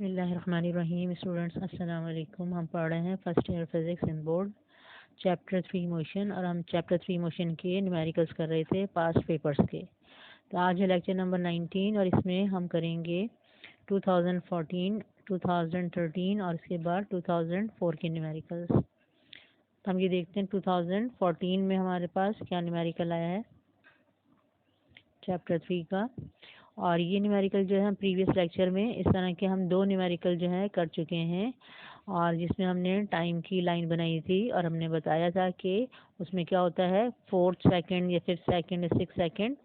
बिस्मिल्लाहिर्रहमानिर्रहीम। स्टूडेंट्स अस्सलाम वालेकुम। हम पढ़ रहे हैं first year physics in board chapter 3 motion, और हम चैप्टर 3 मोशन के न्यूमेरिकल्स कर रहे थे पास्ट पेपर्स के। तो आज है लेक्चर नंबर 19 और इसमें हम करेंगे 2014, 2013 और इसके बाद 2004 के न्यूमेरिकल्स। तो हम ये देखते हैं 2014 में हमारे पास क्या न्यूमेरिकल आया है चैप्टर 3 का। और ये न्यूमेरिकल जो है हम प्रीवियस लेक्चर में इस तरह के हम 2 न्यूमेरिकल जो है कर चुके हैं, और जिसमें हमने टाइम की लाइन बनाई थी और हमने बताया था कि उसमें क्या होता है 4 सेकंड या फिर सेकंड 6 सेकंड,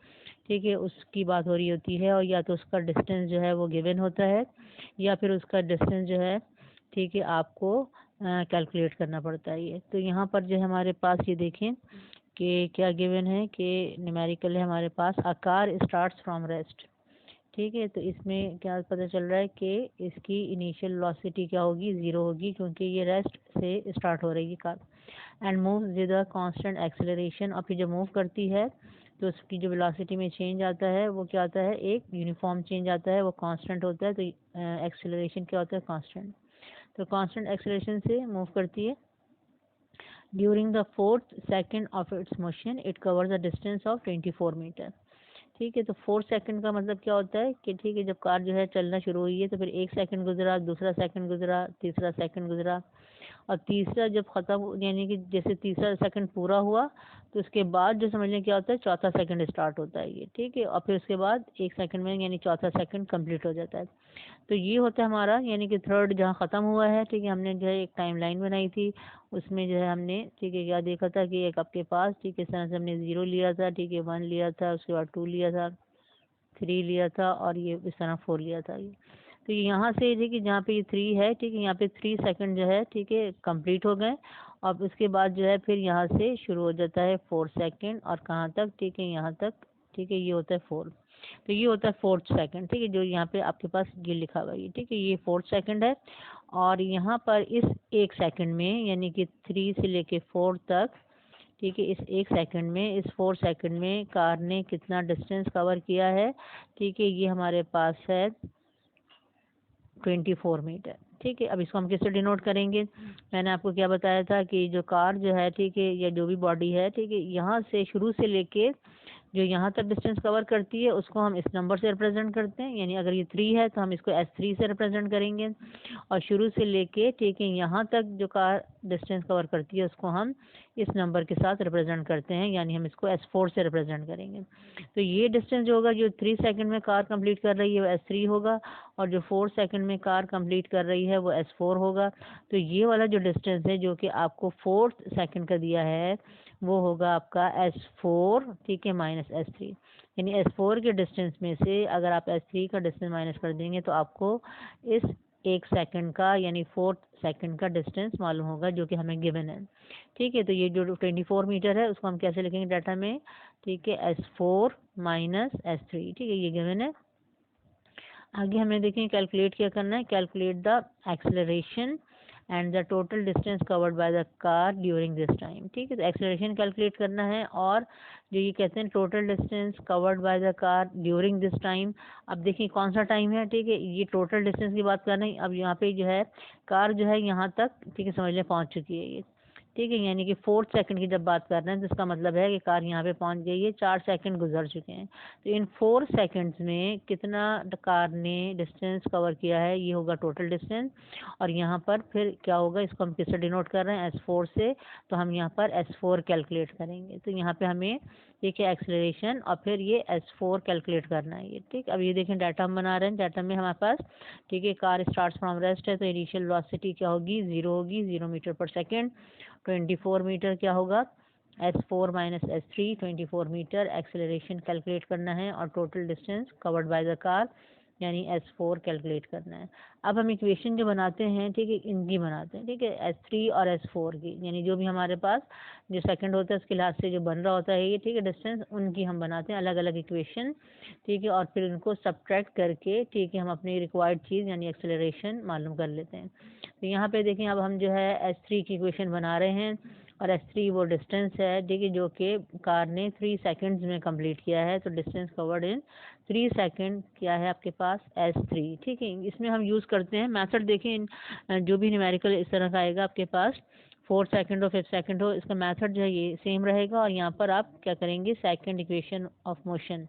ठीक है, उसकी बात हो रही होती है। और या तो उसका डिस्टेंस जो है वो गिवन होता है या फिर उसका डिस्टेंस जो है, ठीक है, आपको कैलकुलेट करना पड़ता है। ये तो यहाँ पर जो है हमारे पास ये देखें कि क्या गिवन है कि न्यूमेरिकल है हमारे पास a car starts from rest, ठीक है। तो इसमें क्या पता चल रहा है कि इसकी इनिशियल वेलोसिटी क्या होगी, 0 होगी, क्योंकि ये रेस्ट से स्टार्ट हो रही है car. And move with a constant acceleration, और फिर जब मूव करती है तो उसकी जो वेलोसिटी में चेंज आता है वो क्या आता है, एक यूनिफॉर्म चेंज आता है, वो कांस्टेंट होता है। तो एक्सेलरेशन क्या होता है, कांस्टेंट। तो कांस्टेंट एक्सेलरेशन से मूव करती है। During the 4th second of its motion it covers the distance of 24 meter, ठीक है। तो 4 सेकंड का मतलब क्या होता है कि ठीक है, जब कार जो है चलना शुरू हुई है तो फिर 1 सेकंड गुजरा, दूसरा सेकंड गुजरा, तीसरा सेकंड गुजरा, और तीसरा जब ख़त्म यानी कि जैसे तीसरा सेकंड पूरा हुआ तो उसके बाद जो समझ लें क्या होता है, चौथा सेकंड स्टार्ट होता है ये, ठीक है। और फिर उसके बाद 1 सेकंड में यानी चौथा सेकंड कंप्लीट हो जाता है। तो ये होता है हमारा यानी कि थर्ड जहाँ ख़त्म हुआ है, ठीक है। हमने जो है एक टाइम लाइन बनाई थी, उसमें जो है हमने, ठीक है, क्या देखा था कि एक आपके पास, ठीक है, इस तरह से हमने 0 लिया था, ठीक है, 1 लिया था, उसके बाद 2 लिया था, 3 लिया था, और ये इस तरह 4 लिया था। ये तो यहाँ से देखिए जहाँ पे ये 3 है, ठीक है, यहाँ पे 3 सेकंड जो है, ठीक है, कंप्लीट हो गए। और उसके बाद जो है फिर यहाँ से शुरू हो जाता है 4 सेकंड, और कहाँ तक, ठीक है, यहाँ तक, ठीक है, ये होता है 4। तो ये होता है 4th सेकंड, ठीक है, जो यहाँ पे आपके पास ये लिखा हुआ है, ठीक है, ये 4th सेकंड है। और यहाँ पर इस 1 सेकंड में यानी कि 3 से लेके 4 तक, ठीक है, इस 1 सेकंड में, इस 4 सेकंड में कार ने कितना डिस्टेंस कवर किया है, ठीक है, ये हमारे पास है 24 मीटर, ठीक है। अब इसको हम किससे डिनोट करेंगे, मैंने आपको क्या बताया था कि जो कार जो है, ठीक है, या जो भी बॉडी है, ठीक है, यहाँ से शुरू से लेके जो यहाँ तक डिस्टेंस कवर करती है उसको हम इस नंबर से रिप्रेजेंट करते हैं। यानी अगर ये 3 है तो हम इसको S3 से रिप्रेजेंट करेंगे, और शुरू से लेके, ठीक है, यहाँ तक जो कार डिस्टेंस कवर करती है उसको हम इस नंबर के साथ रिप्रेजेंट करते हैं, यानी हम इसको S4 से रिप्रेजेंट करेंगे। तो ये डिस्टेंस जो होगा, जो 3 सेकंड में कार कंप्लीट कर रही है वो S3 होगा, और जो 4 सेकंड में कार कंप्लीट कर रही है वो S4 होगा। तो ये वाला जो डिस्टेंस है जो कि आपको 4th सेकंड का दिया है वो होगा आपका S4, ठीक है, माइनस S3। यानी S4 के डिस्टेंस में से अगर आप S3 का डिस्टेंस माइनस कर देंगे तो आपको इस 1 सेकंड का यानी 4th सेकंड का डिस्टेंस मालूम होगा जो कि हमें गिवन है, ठीक है। तो ये जो 24 मीटर है उसको हम कैसे लिखेंगे डाटा में, ठीक है, S4 माइनस S3, ठीक है, ये गिवन है। आगे हमें देखें कैलकुलेट क्या करना है, calculate the acceleration and the total distance covered by the car during this time, ठीक है। तो एक्सेलरेशन कैलकुलेट करना है, और जो ये कहते हैं total distance covered by the car during this time. अब देखिए कौन सा टाइम है, ठीक है, ये टोटल डिस्टेंस की बात कर रहे हैं। अब यहाँ पे जो है कार जो है यहाँ तक, ठीक है, समझ लें पहुँच चुकी है ये, ठीक है। यानी कि 4th सेकंड की जब बात कर रहे हैं तो इसका मतलब है कि कार यहाँ पे पहुँच गई है, 4 सेकंड गुजर चुके हैं। तो इन 4 सेकंड्स में कितना कार ने डिस्टेंस कवर किया है, ये होगा टोटल डिस्टेंस। और यहाँ पर फिर क्या होगा, इसको हम किससे डिनोट कर रहे हैं, S4 से। तो हम यहाँ पर S4 कैलकुलेट करेंगे। तो यहाँ पे हमें, ठीक है, एक्सेलरेशन और फिर ये S4 कैलकुलेट करना है ये, ठीक। अब ये देखें डाटा हम बना रहे हैं, डाटा में हमारे पास, ठीक है, कार स्टार्ट्स फ्रॉम रेस्ट है तो इनिशियल वेलोसिटी क्या होगी, 0 होगी, 0 मीटर पर सेकेंड। 24 मीटर क्या होगा, S4 minus S3, 24 metre. Acceleration calculate करना है और total distance covered by the car यानी S4 कैलकुलेट करना है। अब हम इक्वेशन जो बनाते हैं, ठीक है, इनकी बनाते हैं, ठीक है, S3 और S4 की, यानी जो भी हमारे पास जो सेकंड होता है उसके लिहाज से जो बन रहा होता है ये, ठीक है, डिस्टेंस, उनकी हम बनाते हैं अलग अलग इक्वेशन, ठीक है। और फिर उनको सब्ट्रैक्ट करके, ठीक है, हम अपनी रिक्वायर्ड चीज़ यानी एक्सेलरेशन मालूम कर लेते हैं। तो यहाँ पे देखें अब हम जो है S3 की इक्वेशन बना रहे हैं, और S3 वो डिस्टेंस है, ठीक है, जो कि कार ने 3 सेकंड्स में कंप्लीट किया है। तो डिस्टेंस कवर्ड इन 3 सेकंड क्या है आपके पास S3, ठीक है। इसमें हम यूज़ करते हैं मेथड, देखें जो भी न्यूमेरिकल इस तरह का आएगा आपके पास 4 सेकंड हो 5 सेकंड हो, इसका मेथड जो है ये सेम रहेगा। और यहाँ पर आप क्या करेंगे, सेकंड इक्वेशन ऑफ मोशन,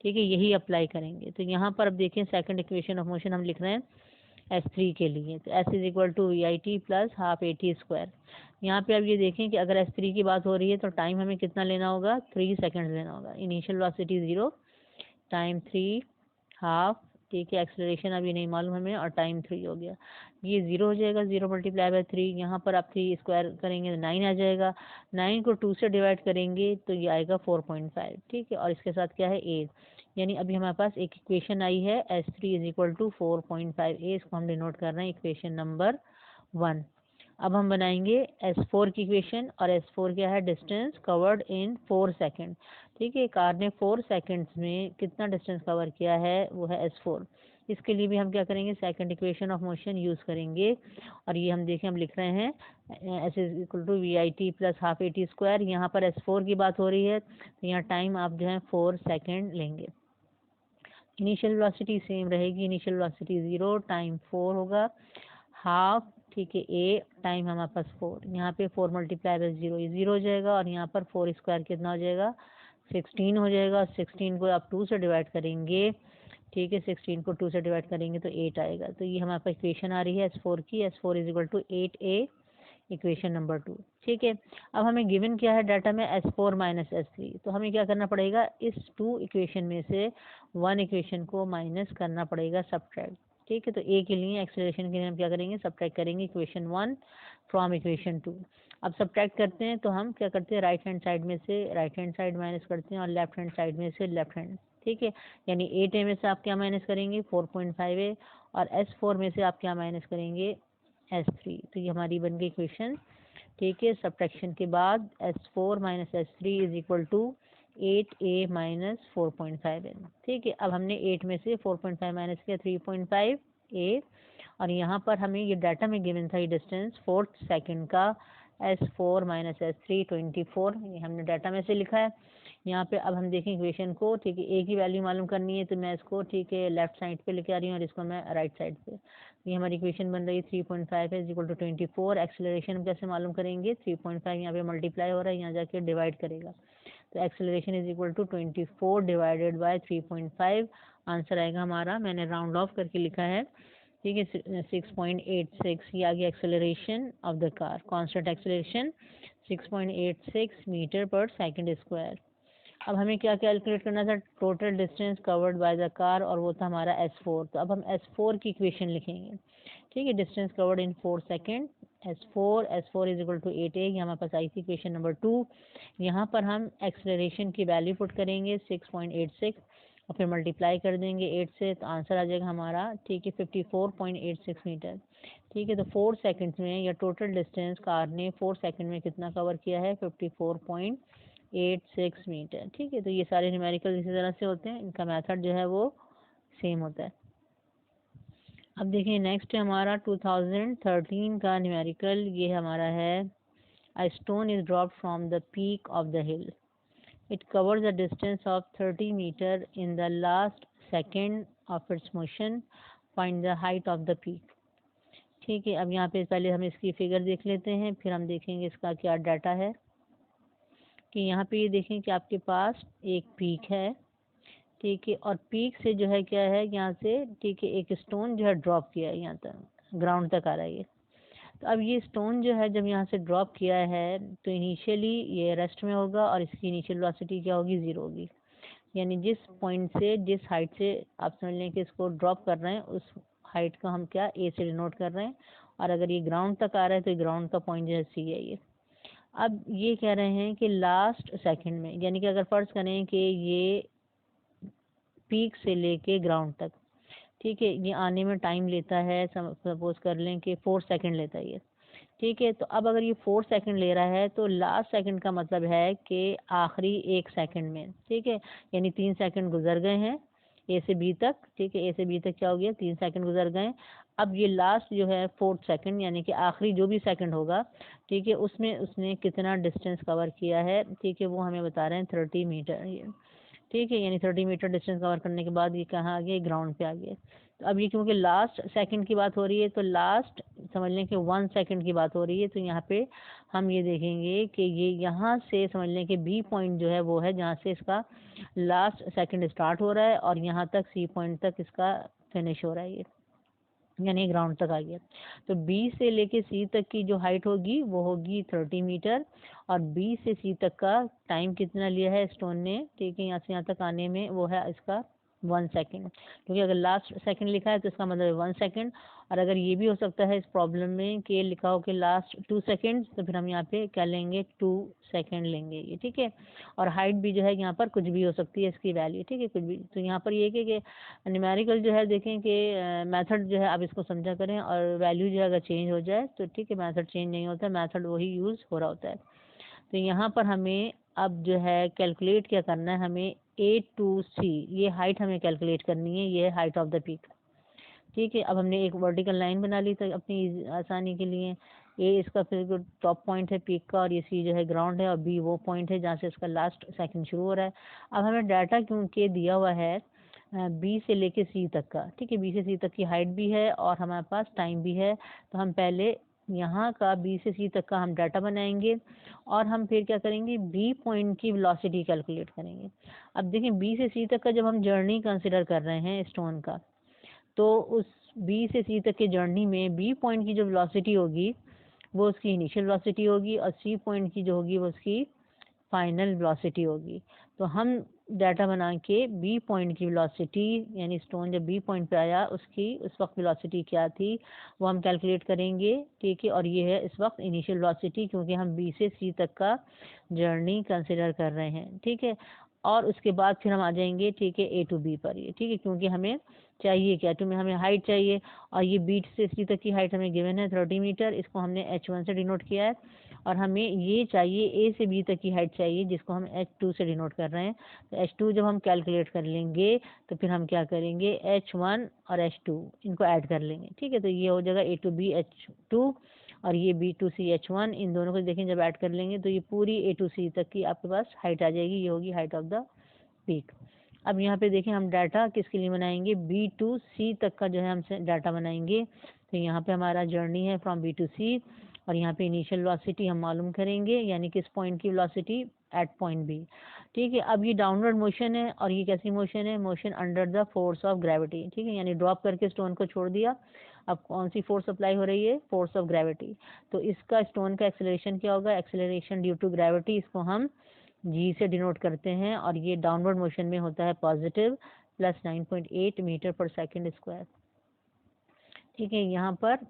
ठीक है, यही अप्लाई करेंगे। तो यहाँ पर अब देखें सेकंड इक्वेशन ऑफ मोशन हम लिख रहे हैं S3 के लिए। तो S is equal to VIT plus half AT square. यहाँ पे अब ये देखें कि अगर S3 की बात हो रही है तो टाइम हमें कितना लेना होगा, 3 सेकंड लेना होगा। इनिशियल वेलोसिटी 0, टाइम 3 हाफ, ठीक है, एक्सेलरेशन अभी नहीं मालूम हमें, और टाइम 3 हो गया। ये 0 हो जाएगा, 0 मल्टीप्लाई बाय 3, यहाँ पर आप 3 स्क्वायर करेंगे तो 9 आ जाएगा। 9 को 2 से डिवाइड करेंगे तो ये आएगा 4.5, ठीक है, और इसके साथ क्या है 8। यानी अभी हमारे पास एक इक्वेशन आई है S3 is equal to 4.5A, इसको हम डिनोट कर रहे हैं इक्वेशन नंबर 1। अब हम बनाएंगे S4 की इक्वेशन, और S4 क्या है, डिस्टेंस कवर्ड इन 4 सेकंड, ठीक है। कार ने 4 सेकंड्स में कितना डिस्टेंस कवर किया है, वो है S4। इसके लिए भी हम क्या करेंगे, second equation of motion use करेंगे। और ये हम देखें, हम लिख रहे हैं S is equal to VIT plus half AT square. यहाँ पर S4 की बात हो रही है तो यहाँ टाइम आप जो है 4 सेकेंड लेंगे। इनिशियल वेलोसिटी सेम रहेगी, इनिशियल वेलोसिटी 0, टाइम 4 होगा, हाफ, ठीक है, A, टाइम हमारे पास 4, यहाँ पे 4 मल्टीप्लाई बाय 0, ये 0 हो जाएगा, और यहाँ पर 4 स्क्वायर कितना हो जाएगा, 16 हो जाएगा। 16 को आप 2 से डिवाइड करेंगे, ठीक है, 16 को 2 से डिवाइड करेंगे तो 8 आएगा। तो ये हमारे पास इक्वेशन आ रही है S4 की, S4 is equal to 8A, equation number 2, ठीक है। अब हमें गिवन क्या है डाटा में, S4 माइनस S3, तो हमें क्या करना पड़ेगा, इस 2 इक्वेशन में से 1 इक्वेशन को माइनस करना पड़ेगा, सब्ट्रैक्ट, ठीक है। तो A के लिए, एक्सेलरेशन के लिए हम क्या करेंगे, सब्ट्रैक्ट करेंगे इक्वेशन 1 फ्रॉम इक्वेशन 2। अब सब्ट्रैक्ट करते हैं तो हम क्या करते हैं, राइट हैंड साइड में से राइट हैंड साइड माइनस करते हैं, और लेफ्ट हैंड साइड में से लेफ्ट हैंड, ठीक है। यानी 8A में से आप क्या माइनस करेंगे, 4.5A, और S4 में से आप क्या माइनस करेंगे, S3। तो ये हमारी बन गई इक्वेशन, ठीक है। सब्ट्रैक्शन के बाद S4 minus S3 is equal to 8A minus 4.5N, ठीक है। अब हमने 8 में से 4.5 माइनस किया, 3.5A, और यहाँ पर हमें ये डाटा में गिवन था ये डिस्टेंस 4 सेकंड का, S4 माइनस S3 24, ये हमने डाटा में से लिखा है। यहाँ पे अब हम देखें इक्वेशन को, ठीक है, A की वैल्यू मालूम करनी है तो मैं इसको, ठीक है, लेफ्ट साइड पे लेके आ रही हूँ, और इसको मैं राइट साइड पे। ये हमारी इक्वेशन बन रही है 3.5 है इक्वल टू 24। एक्सेलरेशन हम कैसे मालूम करेंगे, 3.5 यहाँ पे मल्टीप्लाई हो रहा है, यहाँ जाके डिवाइड करेगा, तो acceleration is equal to 24 divided by 3.5। Answer आएगा हमारा, मैंने राउंड ऑफ करके लिखा है, ठीक है, 6.86। ये आ गया acceleration of the car, constant acceleration 6.86 meter per second square. अब हमें क्या कैलकुलेट करना था, total distance covered by the car, और वो था हमारा S4। तो अब हम S4 की इक्वेशन लिखेंगे, ठीक है, distance covered in 4 second, S4 is equal to 8A, ये हमारे पास आई थी इक्वेशन नंबर 2। यहाँ पर हम एक्सेलरेशन की वैल्यू पुट करेंगे 6.86, और फिर मल्टीप्लाई कर देंगे 8 से, तो आंसर आ जाएगा हमारा, ठीक है, 54.86 मीटर, ठीक है। तो 4 सेकंड्स में या टोटल डिस्टेंस कार ने 4 सेकंड में कितना कवर किया है, 54.86 मीटर, ठीक है। तो ये सारे न्यूमेरिकल इसी तरह से होते हैं, इनका मेथड जो है वो सेम होता है। अब देखिए नेक्स्ट है हमारा 2013 का न्यूमेरिकल, ये हमारा है, a stone is dropped from the peak of the hill, it covers the distance of 30 meter in the last second of its motion, find the height of the peak, ठीक है। अब यहाँ पे पहले हम इसकी फिगर देख लेते हैं, फिर हम देखेंगे इसका क्या डाटा है। कि यहाँ पे ये देखें कि आपके पास एक पीक है, ठीक है, और पीक से जो है क्या है, यहाँ से, ठीक है, एक स्टोन जो है ड्रॉप किया है, यहाँ तक ग्राउंड तक आ रहा है ये। तो अब ये स्टोन जो है जब यहाँ से ड्रॉप किया है तो इनिशियली ये रेस्ट में होगा, और इसकी इनिशियल वेलोसिटी क्या होगी, 0 होगी। यानी जिस पॉइंट से, जिस हाइट से आप समझ लें कि इसको ड्रॉप कर रहे हैं, उस हाइट को हम क्या A से डिनोट कर रहे हैं, और अगर ये ग्राउंड तक आ रहा है तो ग्राउंड का पॉइंट जो है C है ये। अब ये कह रहे हैं कि लास्ट सेकंड में, यानी कि अगर फर्ज करें कि ये पीक से लेके ग्राउंड तक, ठीक है, ये आने में टाइम लेता है, सपोज कर लें कि 4 सेकंड लेता है ये, ठीक है। तो अब अगर ये 4 सेकंड ले रहा है तो लास्ट सेकंड का मतलब है कि आखिरी 1 सेकंड में, ठीक है, यानी 3 सेकंड गुजर गए हैं A से B तक, ठीक है, A से B तक क्या हो गया, 3 सेकंड गुजर गए। अब ये लास्ट जो है 4th सेकंड यानी कि आखिरी जो भी सेकंड होगा, ठीक है, उसमें उसने कितना डिस्टेंस कवर किया है, ठीक है, वो हमें बता रहे हैं 30 मीटर ये, ठीक है, यानी 30 मीटर डिस्टेंस कवर करने के बाद ये कहाँ आ गया, ग्राउंड पे आ गया। तो अब ये क्योंकि लास्ट सेकंड की बात हो रही है, तो लास्ट समझ लें कि 1 सेकंड की बात हो रही है, तो यहाँ पे हम ये देखेंगे कि ये यहाँ से समझ लें कि बी पॉइंट जो है वो है जहाँ से इसका लास्ट सेकंड स्टार्ट हो रहा है और यहाँ तक सी पॉइंट तक इसका फिनिश हो रहा है, ये यानी ग्राउंड तक आ गया। तो बी से लेके सी तक की जो हाइट होगी वो होगी 30 मीटर, और बी से सी तक का टाइम कितना लिया है स्टोन ने, ठीक है, यहाँ से यहाँ तक आने में, वो है इसका 1 सेकेंड, क्योंकि अगर लास्ट सेकंड लिखा है तो इसका मतलब है 1 सेकेंड, और अगर ये भी हो सकता है इस प्रॉब्लम में कि लिखा हो कि लास्ट 2 सेकेंड, तो फिर हम यहाँ पे क्या लेंगे, 2 सेकेंड लेंगे ये, ठीक है। और हाइट भी जो है यहाँ पर कुछ भी हो सकती है इसकी वैल्यू, ठीक है, कुछ भी। तो यहाँ पर ये कि न्यूमेरिकल जो है देखें कि मेथड जो है आप इसको समझा करें, और वैल्यू जो है अगर चेंज हो जाए तो ठीक है, मेथड चेंज नहीं होता, मेथड वही यूज़ हो रहा होता है। तो यहाँ पर हमें अब जो है कैलकुलेट क्या करना है, हमें A to C ये हाइट हमें कैलकुलेट करनी है, ये है हाइट ऑफ द पीक, ठीक है। अब हमने एक वर्टिकल लाइन बना ली था अपनी आसानी के लिए, ए इसका फिर टॉप पॉइंट है पीक का, और ये सी जो है ग्राउंड है, और बी वो पॉइंट है जहाँ से इसका लास्ट सेकंड शुरू हो रहा है। अब हमें डाटा क्योंकि दिया हुआ है बी से लेके सी तक का, ठीक है, बी से सी तक की हाइट भी है और हमारे पास टाइम भी है, तो हम पहले यहाँ का बी से सी तक का हम डाटा बनाएंगे, और हम फिर क्या करेंगे, बी पॉइंट की वेलोसिटी कैलकुलेट करेंगे। अब देखें बी से सी तक का जब हम जर्नी कंसिडर कर रहे हैं स्टोन का, तो उस बी से सी तक के जर्नी में बी पॉइंट की जो वेलोसिटी होगी वो उसकी इनिशियल वेलोसिटी होगी, और सी पॉइंट की जो होगी वो उसकी फाइनल वेलोसिटी होगी। तो हम डाटा बना के बी पॉइंट की वेलोसिटी, यानी स्टोन जब बी पॉइंट पे आया उसकी उस वक्त वेलोसिटी क्या थी वो हम कैलकुलेट करेंगे, ठीक है। और ये है इस वक्त इनिशियल वेलोसिटी, क्योंकि हम बी से सी तक का जर्नी कंसिडर कर रहे हैं, ठीक है। और उसके बाद फिर हम आ जाएंगे, ठीक है, ए टू बी पर, ये ठीक है, क्योंकि हमें चाहिए क्या, तो हमें हाइट चाहिए, और ये बी से सी तक की हाइट हमें गिवन है 30 मीटर, इसको हमने H1 से डिनोट किया है, और हमें ये चाहिए ए से बी तक की हाइट चाहिए जिसको हम H2 से डिनोट कर रहे हैं। तो H2 जब हम कैलकुलेट कर लेंगे तो फिर हम क्या करेंगे, H1 और H2 इनको ऐड कर लेंगे, ठीक है। तो ये हो जाएगा A to B H2, और ये B to C H1, इन दोनों को देखें जब ऐड कर लेंगे तो ये पूरी A to C तक की आपके पास हाइट आ जाएगी, ये होगी हाइट ऑफ द पीक। अब यहाँ पे देखें हम डाटा किसके लिए बनाएंगे, B to C तक का जो है हम डाटा बनाएंगे। तो यहाँ पे हमारा जर्नी है फ्रॉम B to C, और यहाँ पे इनिशियल वेलोसिटी हम मालूम करेंगे, यानी किस पॉइंट की वेलोसिटी, एट पॉइंट बी, ठीक है। अब ये डाउनवर्ड मोशन है, और ये कैसी मोशन है, motion under the force of gravity, ठीक है, यानी ड्रॉप करके स्टोन को छोड़ दिया। अब कौन सी फोर्स अप्लाई हो रही है, फोर्स ऑफ ग्रेविटी। तो इसका स्टोन का एक्सेलरेशन क्या होगा, एक्सेलरेशन ड्यू टू ग्रेविटी, इसको हम जी से डिनोट करते हैं, और ये डाउनवर्ड मोशन में होता है positive plus 9.8 metre per second square, ठीक है। यहाँ पर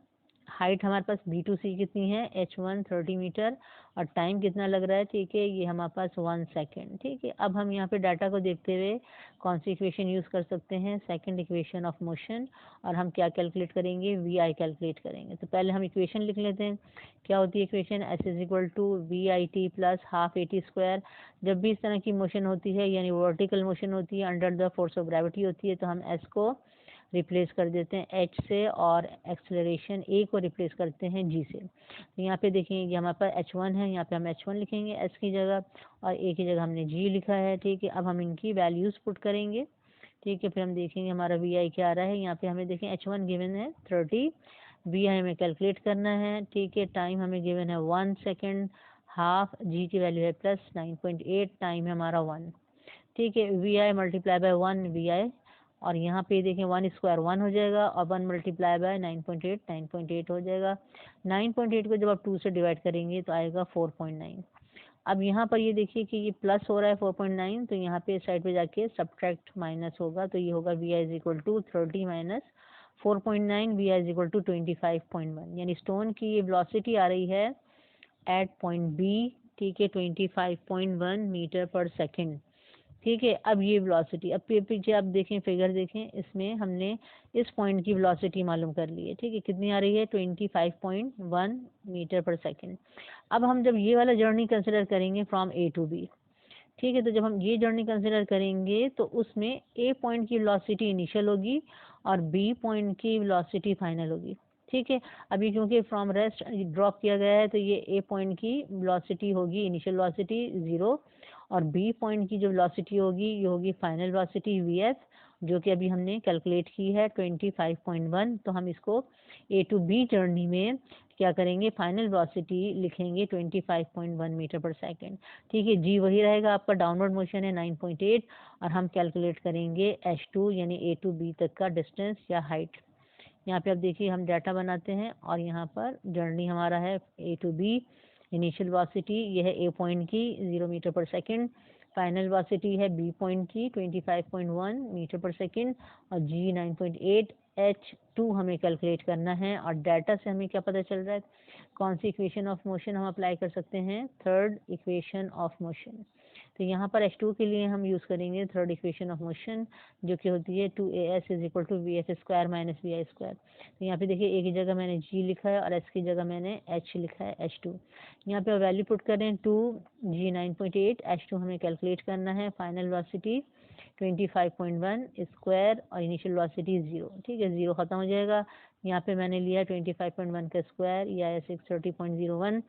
हाइट हमारे पास बी टू सी कितनी है, H1 30 मीटर, और टाइम कितना लग रहा है, ठीक है, ये हमारे पास 1 सेकेंड, ठीक है। अब हम यहाँ पे डाटा को देखते हुए कौन सी इक्वेशन यूज़ कर सकते हैं, सेकंड इक्वेशन ऑफ मोशन, और हम क्या कैलकुलेट करेंगे, वी आई कैलकुलेट करेंगे। तो पहले हम इक्वेशन लिख लेते हैं, क्या होती है equation, S is equal to v i t plus half AT square. जब भी इस तरह की मोशन होती है, यानी वर्टिकल मोशन होती है, under the force of gravity होती है, तो हम S को रिप्लेस कर देते हैं H से, और एक्सेलरेशन A को रिप्लेस करते हैं G से। तो यहाँ पे देखेंगे ये हमारे पास H1 है, यहाँ पे हम H1 लिखेंगे S की जगह, और A की जगह हमने G लिखा है, ठीक है। अब हम इनकी वैल्यूज़ पुट करेंगे, ठीक है, फिर हम देखेंगे हमारा VI क्या आ रहा है। यहाँ पे हमें देखें H1 गिवन है 30, VI हमें कैलकुलेट करना है, ठीक है, टाइम हमें गिवन है 1 सेकेंड, हाफ, G की वैल्यू है प्लस 9.8, टाइम है हमारा 1, ठीक है। VI मल्टीप्लाई बाय 1 VI, और यहाँ पे देखें 1 स्क्वायर 1 हो जाएगा, और 1 मल्टीप्लाई बाय 9.8 हो जाएगा। 9.8 को जब आप 2 से डिवाइड करेंगे तो आएगा 4.9। अब यहाँ पर ये देखिए कि ये प्लस हो रहा है 4.9, तो यहाँ पे साइड पे जाके सब्ट्रैक्ट माइनस होगा, तो ये होगा VI is equal to 30 minus 4.9, VI is equal to 25.1, यानी स्टोन की ये वेलोसिटी आ रही है एट पॉइंट बी, ठीक है, 25.1 मीटर पर सेकेंड, ठीक है। अब ये वेलोसिटी, अब पीछे आप देखें फिगर देखें, इसमें हमने इस पॉइंट की वेलोसिटी मालूम कर ली है, ठीक है, कितनी आ रही है 25.1 मीटर पर सेकेंड। अब हम जब ये वाला जर्नी कंसिडर करेंगे फ्रॉम A टू B, ठीक है, तो जब हम ये जर्नी कंसिडर करेंगे तो उसमें A पॉइंट की वेलोसिटी इनिशियल होगी, और बी पॉइंट की वेलोसिटी फाइनल होगी। ठीक है, अभी क्योंकि फ्रॉम रेस्ट ड्रॉप किया गया है तो ये ए पॉइंट की वेलोसिटी होगी, इनिशियल वेलोसिटी 0, और बी पॉइंट की जो वेलोसिटी होगी ये होगी फाइनल वेलोसिटी वी एफ, जो कि अभी हमने कैलकुलेट की है 25.1। तो हम इसको ए टू बी जर्नी में क्या करेंगे, फाइनल वेलोसिटी लिखेंगे 25.1 मीटर पर सेकेंड। ठीक है, जी वही रहेगा, आपका डाउनवर्ड मोशन है 9.8, और हम कैलकुलेट करेंगे h2 यानी ए टू बी तक का डिस्टेंस या हाइट। यहाँ पे आप देखिए हम डाटा बनाते हैं और यहाँ पर जर्नी हमारा है ए टू बी। इनिशियल वेलोसिटी ये है ए पॉइंट की 0 metre per second, final velocity है बी पॉइंट की 25.1 मीटर पर सेकेंड, और जी 9.8, h2 हमें कैलकुलेट करना है। और डाटा से हमें क्या पता चल रहा है, कौन सी इक्वेशन ऑफ मोशन हम अप्लाई कर सकते हैं, थर्ड इक्वेशन ऑफ मोशन। तो यहाँ पर h2 के लिए हम यूज़ करेंगे थर्ड इक्वेशन ऑफ मोशन, जो कि होती है 2as is equal to v f square minus v i square. तो यहाँ पे देखिए, एक ही जगह मैंने g लिखा है और s की जगह मैंने h लिखा है, h2। यहाँ पे वैल्यू पुट करें 2g 9.8, h2 हमें कैलकुलेट करना है, फाइनल वेलोसिटी 25.1 स्क्वायर और इनिशियल वेलोसिटी 0। ठीक है, 0 खत्म हो जाएगा। यहाँ पे मैंने लिया 25.1 का स्क्वायर, ये आया 630.01,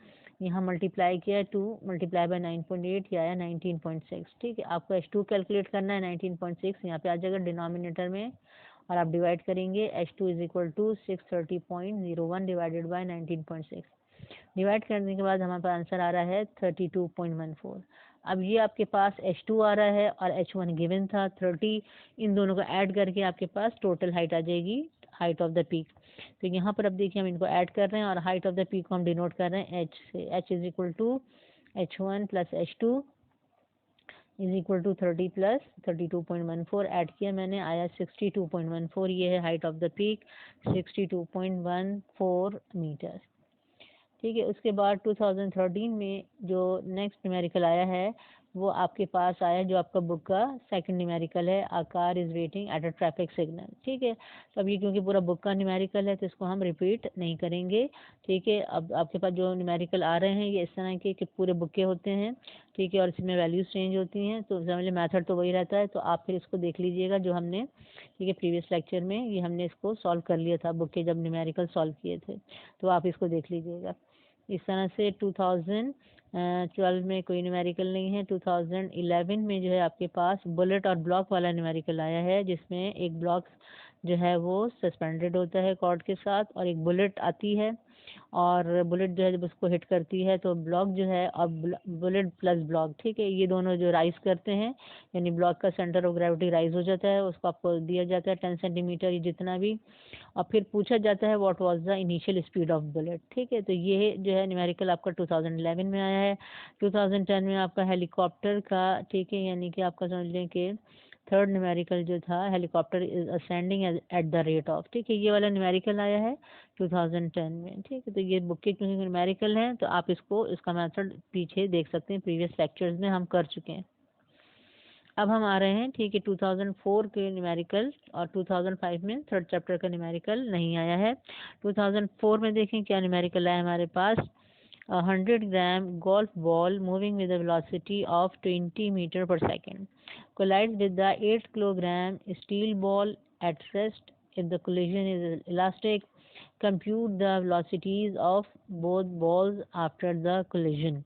यहाँ मल्टीप्लाई किया 2 मल्टीप्लाई बाय 9.8, ये आया 19.6। ठीक है, आपको h2 कैलकुलेट करना है 19.6, यहाँ पे आ जाएगा डिनोमिनेटर में, और आप डिवाइड करेंगे h2 is equal to 630.01 divided by 19.6। Divide करने के बाद हमारे पास आंसर आ रहा है 32.14। अब ये आपके पास h2 आ रहा है और h1 गिवन था 30, इन दोनों को ऐड करके आपके पास टोटल हाइट आ जाएगी, हाइट ऑफ द पीक। तो यहाँ पर अब देखिए हम इनको ऐड कर रहे हैं और हाइट ऑफ द पीक को हम डिनोट कर रहे हैं h से, h is equal to h1 plus h2 is equal to 30 plus 32.14। Add किया मैंने, आया 62.14, ये है height of the peak 62.14 meter. ठीक है, उसके बाद 2013 में जो नेक्स्ट न्यूमेरिकल आया है वो आपके पास आया, जो आपका बुक का सेकंड न्यूमेरिकल है, a car is waiting at a traffic signal. ठीक है, तो अब ये क्योंकि पूरा बुक का न्यूमेरिकल है तो इसको हम रिपीट नहीं करेंगे। ठीक है, अब आपके पास जो न्यूमेरिकल आ रहे हैं ये इस तरह के कि पूरे बुक के होते हैं। ठीक है, और इसमें वैल्यूज चेंज होती हैं, तो समझ मेथड तो वही रहता है, तो आप फिर इसको देख लीजिएगा जो हमने, ठीक है, प्रीवियस लेक्चर में ये हमने इसको सॉल्व कर लिया था, बुक के जब न्यूमेरिकल सॉल्व किए थे, तो आप इसको देख लीजिएगा। इस तरह से 2012 में कोई न्यूमेरिकल नहीं है। 2011 में जो है आपके पास बुलेट और ब्लॉक वाला न्यूमेरिकल आया है, जिसमें एक ब्लॉक जो है वो सस्पेंडेड होता है कॉर्ड के साथ, और एक बुलेट आती है, और बुलेट जो है जब उसको हिट करती है तो ब्लॉक जो है, और बुलेट प्लस ब्लॉक, ठीक है, ये दोनों जो राइज करते हैं, यानी ब्लॉक का सेंटर ऑफ ग्रेविटी राइज हो जाता है, उसको आपको दिया जाता है 10 सेंटीमीटर ये जितना भी, और फिर पूछा जाता है what was the initial speed of bullet. ठीक है, तो ये जो है न्यूमेरिकल आपका 2011 में आया है। 2010 में आपका हेलीकॉप्टर का, ठीक है, यानी कि आपका समझ लें कि थर्ड न्यूमेरिकल जो था, helicopter is ascending at the rate of, ठीक है, ये वाला न्यूमेरिकल आया है 2010 में। ठीक है, तो ये बुक के क्योंकि न्यूमेरिकल है तो आप इसको, इसका मेथड पीछे देख सकते हैं, प्रीवियस लेक्चर्स में हम कर चुके हैं। अब हम आ रहे हैं, ठीक है, 2004 के न्यूमेरिकल, और 2005 में थर्ड चैप्टर का न्यूमेरिकल नहीं आया है। 2004 में देखें क्या न्यूमेरिकल आया हमारे पास, 100 gram golf ball moving with the velocity of 20 metre per second collides with the 8 kilogram steel ball at rest. If the collision is elastic, compute the velocities of both balls after the collision.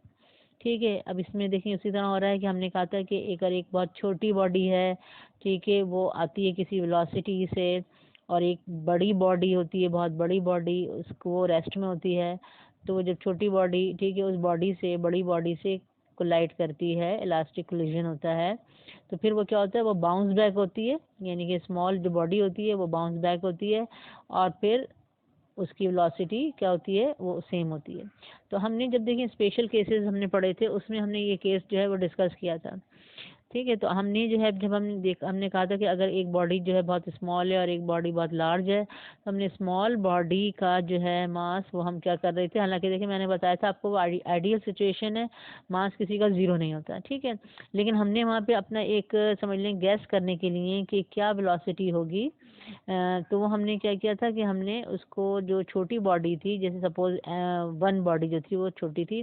ठीक है, अब इसमें देखिए उसी तरह हो रहा है कि हमने कहा था कि एक बहुत छोटी बॉडी है, ठीक है, वो आती है किसी वेलोसिटी से, और एक बड़ी बॉडी होती है, बहुत बड़ी बॉडी, उसको रेस्ट में होती है, तो वो जब छोटी बॉडी, ठीक है, उस बॉडी से, बड़ी बॉडी से कोलाइड करती है, इलास्टिक कोलिजन होता है, तो फिर वो क्या होता है, वो बाउंस बैक होती है, यानी कि स्मॉल जो बॉडी होती है वो बाउंस बैक होती है, और फिर उसकी वेलोसिटी क्या होती है, वो सेम होती है। तो हमने जब देखिए स्पेशल केसेस हमने पढ़े थे, उसमें हमने ये केस जो है वो डिस्कस किया था। ठीक है, तो हमने जो है, जब हमने कहा था कि अगर एक बॉडी जो है बहुत स्मॉल है और एक बॉडी बहुत लार्ज है, तो हमने स्मॉल बॉडी का जो है मास वो हम क्या कर रहे थे, हालांकि देखिए मैंने बताया था आपको वो आइडियल सिचुएशन है, मास किसी का जीरो नहीं होता, ठीक है, लेकिन हमने वहाँ पे अपना एक समझ लें गैस करने के लिए कि क्या वेलोसिटी होगी, तो वो हमने क्या किया था कि हमने उसको, जो छोटी बॉडी थी, जैसे सपोज वन बॉडी जो थी वो छोटी थी,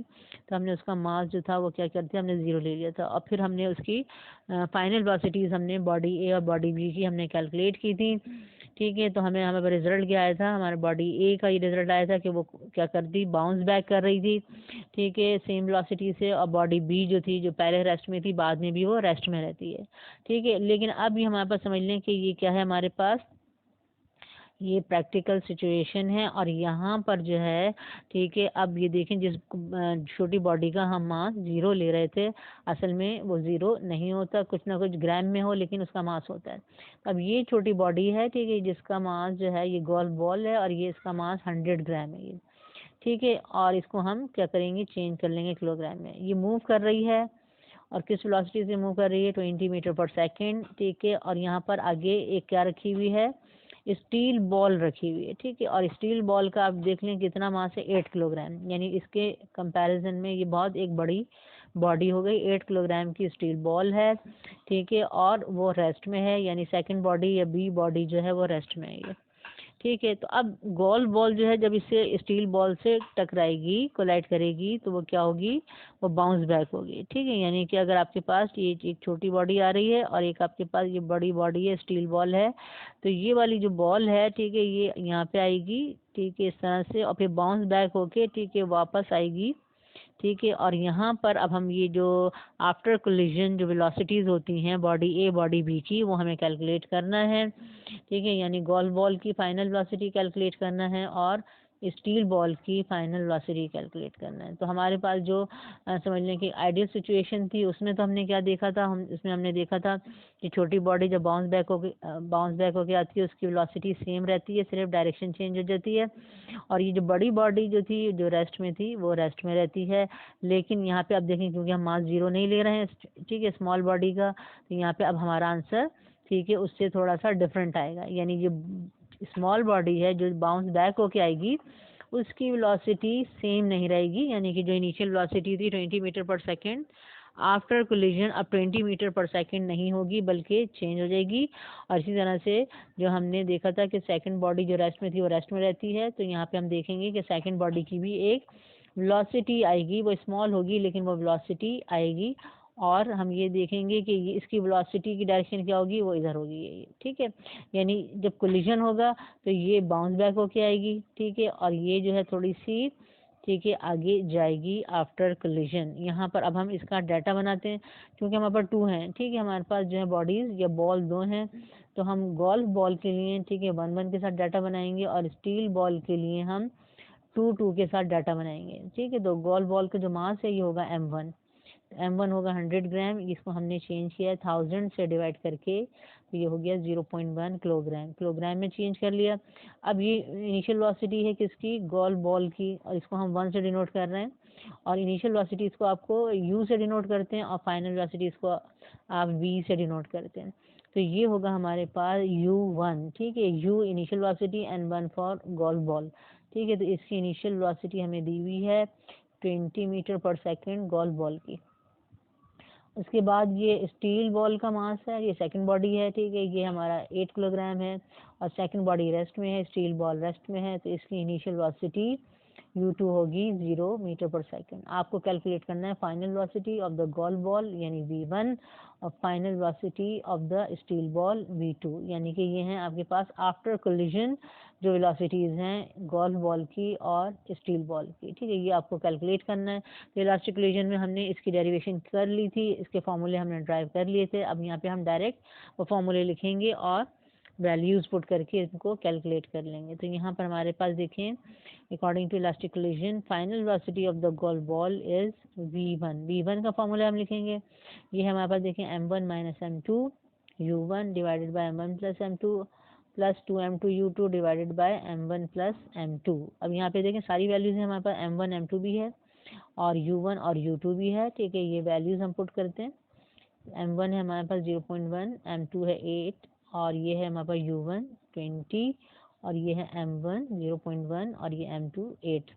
तो हमने उसका मास जो था वो क्या करते, हमने ज़ीरो ले लिया था, और फिर हमने उसकी फाइनल वेलोसिटीज़ हमने बॉडी ए और बॉडी बी की हमने कैलकुलेट की थी। ठीक है। तो हमें हमारे रिजल्ट क्या आया था, हमारे बॉडी ए का ये रिजल्ट आया था कि वो क्या करती, बाउंस बैक कर रही थी, ठीक है, सेम वेलोसिटी से। और बॉडी बी जो थी, जो पहले रेस्ट में थी, बाद में भी वो रेस्ट में रहती है, ठीक है। लेकिन अब ये हमारे पास समझ लें कि ये क्या है, हमारे पास ये प्रैक्टिकल सिचुएशन है। और यहाँ पर जो है, ठीक है, अब ये देखें, जिस छोटी बॉडी का हम मास 0 ले रहे थे, असल में वो 0 नहीं होता, कुछ ना कुछ ग्राम में हो, लेकिन उसका मास होता है। अब ये छोटी बॉडी है, ठीक है, जिसका मास जो है ये गोल्फ बॉल है, और ये इसका मास 100 ग्राम है ये, ठीक है। और इसको हम क्या करेंगे, चेंज कर लेंगे किलोग्राम में। ये मूव कर रही है, और किस वेलोसिटी से मूव कर रही है, 20 मीटर पर सेकेंड, ठीक है। और यहाँ पर आगे एक क्या रखी हुई है, स्टील बॉल रखी हुई है, ठीक है। और स्टील बॉल का आप देख लें कितना मास है, 8 किलोग्राम, यानी इसके कंपैरिजन में ये बहुत एक बड़ी बॉडी हो गई। 8 किलोग्राम की स्टील बॉल है, ठीक है, और वो रेस्ट में है, यानी सेकंड बॉडी या बी बॉडी जो है वो रेस्ट में है ये, ठीक है। तो अब गोल्फ बॉल जो है जब इससे स्टील बॉल से टकराएगी, कोलाइड करेगी, तो वो क्या होगी, वो बाउंस बैक होगी, ठीक है। यानी कि अगर आपके पास ये एक छोटी बॉडी आ रही है और एक आपके पास ये बड़ी बॉडी है, स्टील बॉल है, तो ये वाली जो बॉल है, ठीक है, ये यहाँ पे आएगी, ठीक है, इस तरह से, और फिर बाउंस बैक होके, ठीक है, वापस आएगी, ठीक है। और यहाँ पर अब हम ये जो आफ्टर कोलिजन जो वेलोसिटीज होती हैं बॉडी ए बॉडी बी की, वो हमें कैलकुलेट करना है, ठीक है। यानी गोल्फ बॉल की फाइनल वेलोसिटी कैलकुलेट करना है, और स्टील बॉल की फाइनल वेलोसिटी कैलकुलेट करना है। तो हमारे पास जो समझ लें कि आइडियल सिचुएशन थी, उसमें तो हमने क्या देखा था, हमने देखा था कि छोटी बॉडी जब बाउंस बैक होके आती है, उसकी वेलोसिटी सेम रहती है, सिर्फ डायरेक्शन चेंज हो जाती है। और ये जो बड़ी बॉडी जो थी, जो रेस्ट में थी, वो रेस्ट में रहती है। लेकिन यहाँ पे अब देखें, क्योंकि हम मास 0 नहीं ले रहे हैं, ठीक है, स्मॉल बॉडी का, तो यहाँ पे अब हमारा आंसर, ठीक है, उससे थोड़ा सा डिफरेंट आएगा। यानी जो स्मॉल बॉडी है जो बाउंस बैक होके आएगी, उसकी वेलोसिटी सेम नहीं रहेगी। यानी कि जो इनिशियल वेलोसिटी थी 20 metre per second, after collision अब 20 मीटर पर सेकेंड नहीं होगी, बल्कि चेंज हो जाएगी। और इसी तरह से जो हमने देखा था कि सेकंड बॉडी जो रेस्ट में थी वो रेस्ट में रहती है, तो यहाँ पे हम देखेंगे कि सेकंड बॉडी की भी एक वेलोसिटी आएगी, वो स्मॉल होगी लेकिन वो वेलोसिटी आएगी। और हम ये देखेंगे कि ये इसकी वेलोसिटी की डायरेक्शन क्या होगी, वो इधर होगी ये, ठीक है। यानी जब कोलिजन होगा तो ये बाउंस बैक होके आएगी, ठीक है, और ये जो है थोड़ी सी, ठीक है, आगे जाएगी आफ्टर कोलिजन। यहाँ पर अब हम इसका डाटा बनाते हैं, क्योंकि हमारे पास 2 हैं, ठीक है, हमारे पास जो है बॉडीज या बॉल 2 हैं, तो हम गोल्फ बॉल के लिए, ठीक है, 1 1 के साथ डाटा बनाएंगे, और स्टील बॉल के लिए हम 2 2 के साथ डाटा बनाएंगे, ठीक है। तो गोल्फ बॉल का जो मास है ये होगा m1, m1 होगा 100 ग्राम, इसको हमने चेंज किया है 1000 से डिवाइड करके, तो ये हो गया 0.1 किलोग्राम, किलोग्राम में चेंज कर लिया। अब ये इनिशियल वेलोसिटी है किसकी, गोल्फ बॉल की, और इसको हम 1 से डिनोट कर रहे हैं, और इनिशियल वेलोसिटी इसको आपको u से डिनोट करते हैं, और फाइनल वेलोसिटी इसको आप v से डिनोट करते हैं। तो ये होगा हमारे पास u1, ठीक है, u initial velocity and 1 for golf ball, ठीक है। तो इसकी इनिशियल वेलोसिटी हमें दी हुई है 20 metre per second golf ball की। उसके बाद ये स्टील बॉल का मास है, ये सेकंड बॉडी है, ठीक है, ये हमारा 8 किलोग्राम है, और सेकंड बॉडी रेस्ट में है, स्टील बॉल रेस्ट में है, तो इसकी इनिशियल वेलोसिटी u2 होगी 0 मीटर पर सेकेंड। आपको कैलकुलेट करना है final velocity of the golf ball यानी v1, और final velocity of the steel ball v2, यानी कि ये हैं आपके पास आफ्टर कोलिजन जो वेलोसिटीज़ हैं गोल्फ बॉल की और स्टील बॉल की, ठीक है, ये आपको कैलकुलेट करना है। तो इलास्टिक कोलिजन में हमने इसकी डेरिवेशन कर ली थी, इसके फॉर्मूले हमने ड्राइव कर लिए थे। अब यहाँ पे हम डायरेक्ट वो फॉर्मूले लिखेंगे और वैल्यूज़ पुट करके इनको कैलकुलेट कर लेंगे। तो यहाँ पर हमारे पास देखें, according to elastic collision final velocity of the golf ball is v1 का फॉर्मूला हम लिखेंगे, ये हमारे पास देखें m1 minus m2 u1 divided by m1 plus m2 plus 2m2 u2 divided by m1 plus m2। अब यहाँ पे देखें सारी वैल्यूज़ हैं हमारे पास, m1 m2 भी है और u1 और u2 भी है, ठीक है, ये वैल्यूज़ हम पुट करते हैं। m1 है हमारे पास 0.1, m2 है 8, और ये है हमारे पास u1 20, और ये है m1 0.1, और ये m2 8।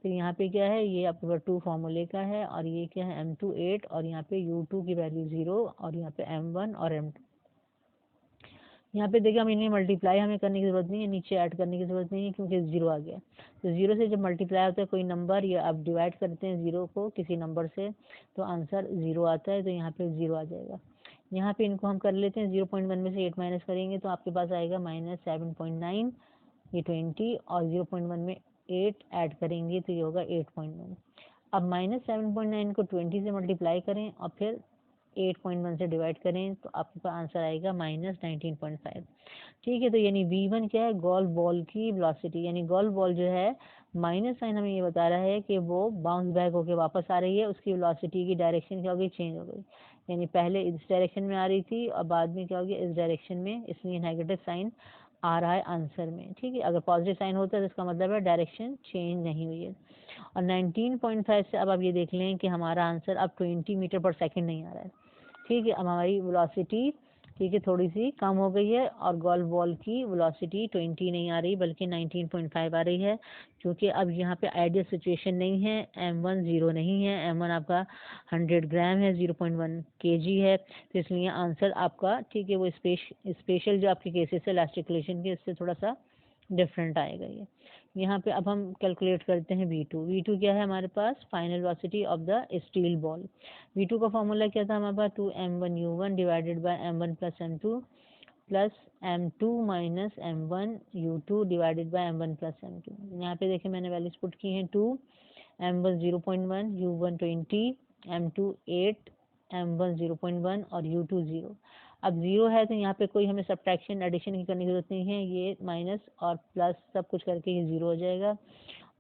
तो यहाँ पे क्या है, ये आपके पास 2 फार्मूले का है, और ये क्या है m2 8, और यहाँ पे u2 की वैल्यू 0, और यहाँ पे m1 और m2। यहाँ पे देखिए हम इन्हें मल्टीप्लाई हमें करने की ज़रूरत नहीं है, नीचे ऐड करने की ज़रूरत नहीं है, क्योंकि 0 आ गया। तो 0 से जब मल्टीप्लाई होता है कोई नंबर, या आप डिवाइड करते हैं 0 को किसी नंबर से, तो आंसर 0 आता है, तो यहाँ पे 0 आ जाएगा। यहाँ पे इनको हम कर लेते हैं 0.1 में से 8 माइनस करेंगे तो आपके पास आएगा -7.9, ये 20 और 0.1 में 8 ऐड करेंगे तो ये होगा 8.1। अब -7.9 को 20 से मल्टीप्लाई करें और फिर 8.1 से डिवाइड करें तो आपके पास आंसर आएगा -19.5। ठीक है, तो यानी v1 क्या है, गोल्फ बॉल की वेलोसिटी, यानी गोल्फ बॉल जो है माइनस साइन हमें ये बता रहा है कि वो बाउंस बैक होके वापस आ रही है, उसकी वेलोसिटी की डायरेक्शन क्या हो गई, चेंज हो गई, यानी पहले इस डायरेक्शन में आ रही थी और बाद में क्या हो गया, इस डायरेक्शन में, इसलिए नेगेटिव साइन आ रहा है आंसर में। ठीक है, अगर पॉजिटिव साइन होता है तो इसका मतलब है डायरेक्शन चेंज नहीं हुई है। और 19.5 से अब आप ये देख लें कि हमारा आंसर अब 20 मीटर पर सेकेंड नहीं आ रहा है। ठीक है, अब हमारी वेलोसिटी ठीक है थोड़ी सी कम हो गई है और गोल्फ बॉल की वेलोसिटी 20 नहीं आ रही बल्कि 19.5 आ रही है, क्योंकि अब यहाँ पे आइडियल सिचुएशन नहीं है, m1 0 नहीं है, m1 आपका 100 ग्राम है, 0.1 kg है, तो इसलिए आंसर आपका ठीक है वो स्पेशल जो आपके केसेस है इलास्टिकुलेशन के, इससे थोड़ा सा डिफरेंट आएगा ये। यहाँ पे अब हम कैलकुलेट करते हैं v2 क्या है हमारे पास, final velocity of the steel ball. v2 का फॉर्मूला क्या था हमारे पास, 2m1u1 divided by m1 plus m2 plus m2 minus m1 u2 divided by m1 plus m2। यहाँ पे देखिए मैंने वैल्यूज पुट की हैं, 2, m1 0.1, u1 20, m2 8, m1 0.1 और u2 0। अब 0 है तो यहाँ पे कोई हमें सब्ट्रैक्शन एडिशन की करने की जरूरत नहीं है, ये माइनस और प्लस सब कुछ करके ये 0 हो जाएगा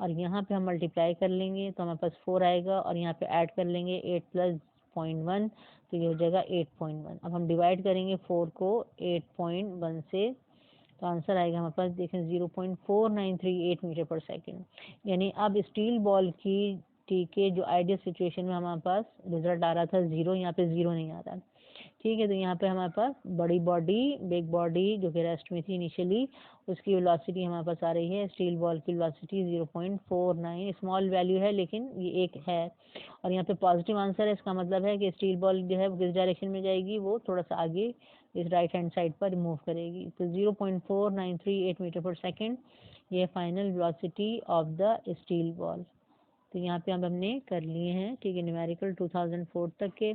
और यहाँ पे हम मल्टीप्लाई कर लेंगे तो हमारे पास 4 आएगा और यहाँ पे ऐड कर लेंगे 8 प्लस 0.1 तो ये हो जाएगा 8.1। अब हम डिवाइड करेंगे 4 को 8.1 से तो आंसर आएगा हमारे पास देखें 0.4938 मीटर पर सेकेंड। यानी अब स्टील बॉल की ठीक है जो आइडियल सिचुएशन में हमारे पास रिजल्ट आ रहा था 0, यहाँ पे 0 नहीं आ रहा। ठीक है, तो यहाँ पे हमारे पास बड़ी बॉडी बिग बॉडी जो कि रेस्ट में थी इनिशियली, उसकी वेलोसिटी हमारे पास आ रही है, स्टील बॉल की वेलोसिटी 0.49, स्मॉल वैल्यू है लेकिन ये एक है और यहाँ पे पॉजिटिव आंसर है, इसका मतलब है कि स्टील बॉल जो है किस डायरेक्शन में जाएगी, वो थोड़ा सा आगे इस राइट हैंड साइड पर मूव करेगी। तो 0.4938 मीटर पर सेकेंड ये final velocity of the steel ball. तो यहाँ पे अब हमने कर लिए हैं ठीक है न्यूमेरिकल 2004 तक के।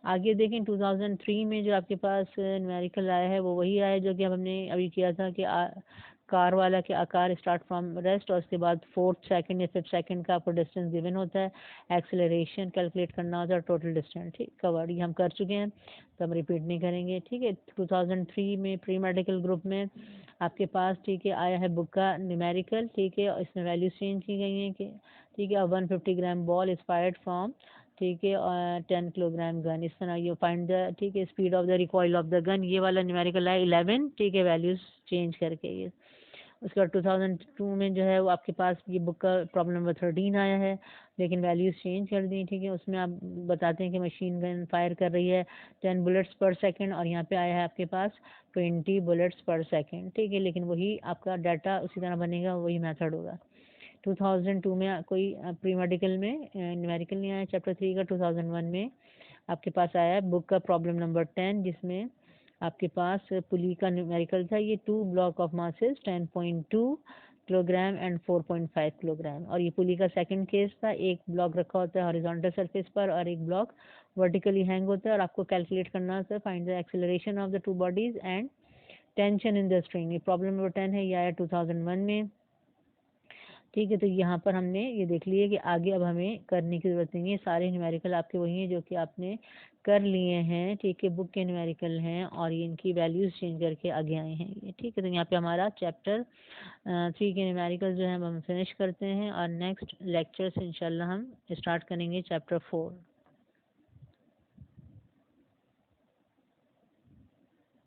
आगे देखें 2003 में जो आपके पास न्यूमेरिकल आया है वो वही आया है जो कि अब हमने अभी किया था कि कार वाला के आकार स्टार्ट फ्रॉम रेस्ट और उसके बाद 4th सेकंड या 5th सेकंड का आपको डिस्टेंस गिवन होता है, एक्सेलरेशन कैलकुलेट करना होता है, टोटल डिस्टेंस ठीक कवर्ड, ये हम कर चुके हैं तो हम रिपीट नहीं करेंगे। ठीक है, 2003 में प्री मेडिकल ग्रुप में आपके पास ठीक है आया है बुक का न्यूमेरिकल। ठीक है, इसमें वैल्यूज चेंज की गई हैं कि ठीक है 150 ग्राम बॉल इज फायर्ड फ्रॉम ठीक है 10 किलोग्राम गन, इस तरह ये फाइंड द ठीक है speed of the recoil of the gun, ये वाला न्यूमेरिकल है 11 ठीक है वैल्यूज चेंज करके ये। उसके बाद 2002 में जो है वो आपके पास ये बुक का प्रॉब्लम नंबर 13 आया है लेकिन वैल्यूज चेंज कर दी। ठीक है, उसमें आप बताते हैं कि मशीन गन फायर कर रही है 10 बुलेट्स पर सेकेंड और यहाँ पे आया है आपके पास 20 बुलेट्स पर सेकेंड। ठीक है, लेकिन वही आपका डाटा उसी तरह बनेगा, वही मेथड होगा। 2002 में कोई प्री मेडिकल में न्यूमेरिकल नहीं आया चैप्टर 3 का। 2001 में आपके पास आया है बुक का प्रॉब्लम नंबर 10 जिसमें आपके पास पुली का न्यूमेरिकल था, ये 2 block of masses 10.2 kilogram and 4.5 kilogram और ये पुली का सेकंड केस था, एक ब्लॉक रखा होता है हॉरिजॉन्टल सरफेस पर और एक ब्लॉक वर्टिकली हैंग होता है और आपको कैलकुलेट करना होता है find the acceleration of the 2 bodies and tension in the string. ये प्रॉब्लम नंबर 10 है, ये आया 2001 में। ठीक है, तो यहाँ पर हमने ये देख लिया कि आगे अब हमें करने की ज़रूरत नहीं है, सारे न्यूमेरिकल आपके वही हैं जो कि आपने कर लिए हैं। ठीक है, बुक के न्यूमेरिकल हैं और ये इनकी वैल्यूज़ चेंज करके आगे आए हैं ये। ठीक है, तो यहाँ पे हमारा चैप्टर 3 के न्यूमेरिकल जो है हम फिनिश करते हैं और नेक्स्ट लेक्चर से इंशाल्लाह हम स्टार्ट करेंगे चैप्टर 4।